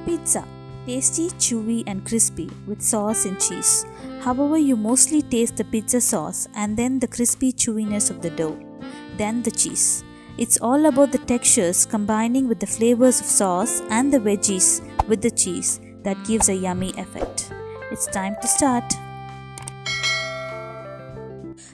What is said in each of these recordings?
Pizza. Tasty, chewy and crispy with sauce and cheese. However, you mostly taste the pizza sauce and then the crispy chewiness of the dough. Then the cheese. It's all about the textures combining with the flavors of sauce and the veggies with the cheese that gives a yummy effect. It's time to start.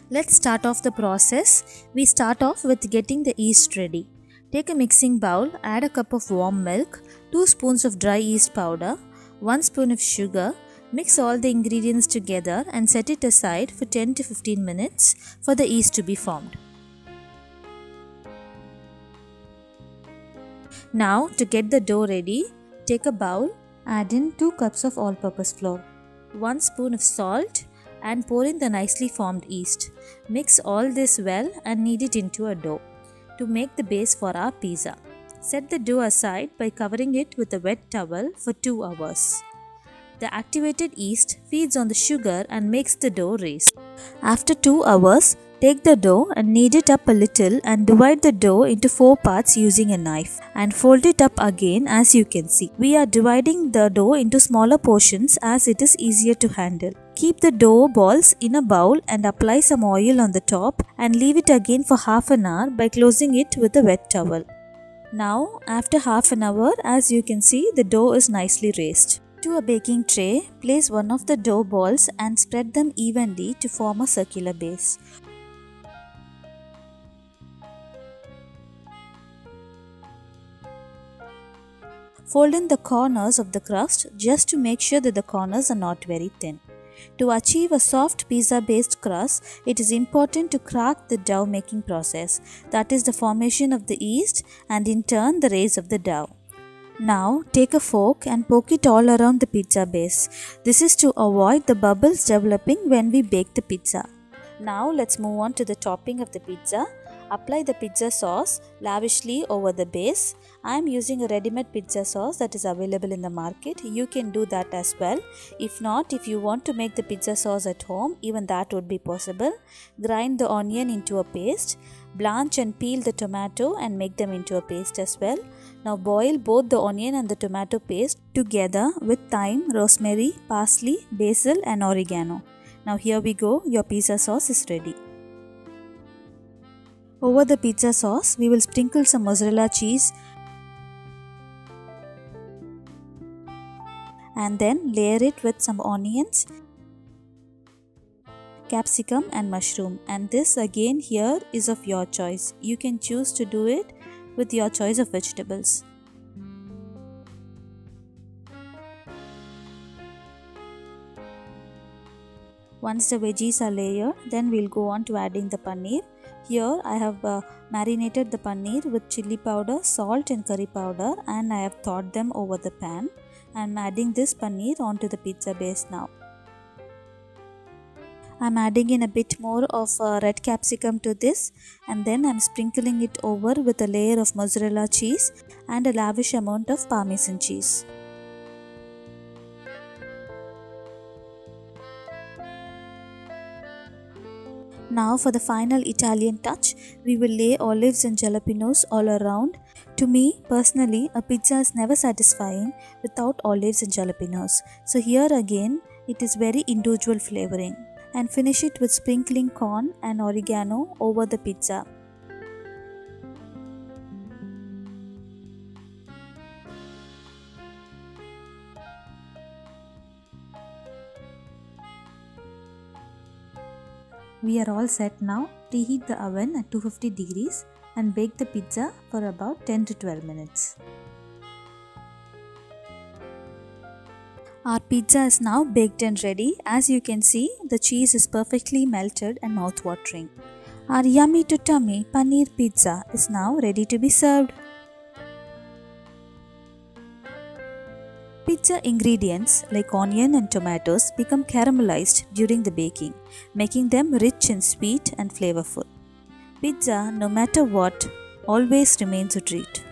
Let's start off the process. We start off with getting the yeast ready. Take a mixing bowl, add a cup of warm milk, 2 spoons of dry yeast powder, 1 spoon of sugar. Mix all the ingredients together and set it aside for 10 to 15 minutes for the yeast to be formed. Now, to get the dough ready, take a bowl, add in 2 cups of all-purpose flour, 1 spoon of salt and pour in the nicely formed yeast. Mix all this well and knead it into a dough to make the base for our pizza. Set the dough aside by covering it with a wet towel for 2 hours. The activated yeast feeds on the sugar and makes the dough raise. After 2 hours, take the dough and knead it up a little and divide the dough into 4 parts using a knife and fold it up again as you can see. We are dividing the dough into smaller portions as it is easier to handle. Keep the dough balls in a bowl and apply some oil on the top and leave it again for half an hour by closing it with a wet towel. Now, after half an hour, as you can see, the dough is nicely raised. To a baking tray, place one of the dough balls and spread them evenly to form a circular base. Fold in the corners of the crust just to make sure that the corners are not very thin. To achieve a soft pizza-based crust, it is important to crack the dough making process, that is the formation of the yeast and in turn the raise of the dough. Now, take a fork and poke it all around the pizza base. This is to avoid the bubbles developing when we bake the pizza. Now, let's move on to the topping of the pizza. Apply the pizza sauce lavishly over the base. I am using a ready-made pizza sauce that is available in the market. You can do that as well. If not, if you want to make the pizza sauce at home, even that would be possible. Grind the onion into a paste. Blanch and peel the tomato and make them into a paste as well. Now boil both the onion and the tomato paste together with thyme, rosemary, parsley, basil and oregano. Now here we go, your pizza sauce is ready. Over the pizza sauce, we will sprinkle some mozzarella cheese and then layer it with some onions, capsicum and mushroom, and this again here is of your choice. You can choose to do it with your choice of vegetables. Once the veggies are layered, then we'll go on to adding the paneer. Here I have marinated the paneer with chili powder, salt and curry powder, and I have thawed them over the pan. I'm adding this paneer onto the pizza base now. I'm adding in a bit more of red capsicum to this, and then I'm sprinkling it over with a layer of mozzarella cheese and a lavish amount of parmesan cheese. Now for the final Italian touch, we will lay olives and jalapenos all around. To me, personally, a pizza is never satisfying without olives and jalapenos. So here again, it is very individual flavoring. And finish it with sprinkling corn and oregano over the pizza. We are all set now. Preheat the oven at 250 degrees and bake the pizza for about 10 to 12 minutes. Our pizza is now baked and ready. As you can see, the cheese is perfectly melted and mouth-watering. Our yummy to tummy paneer pizza is now ready to be served. Pizza ingredients like onion and tomatoes become caramelized during the baking, making them rich and sweet and flavorful. Pizza, no matter what, always remains a treat.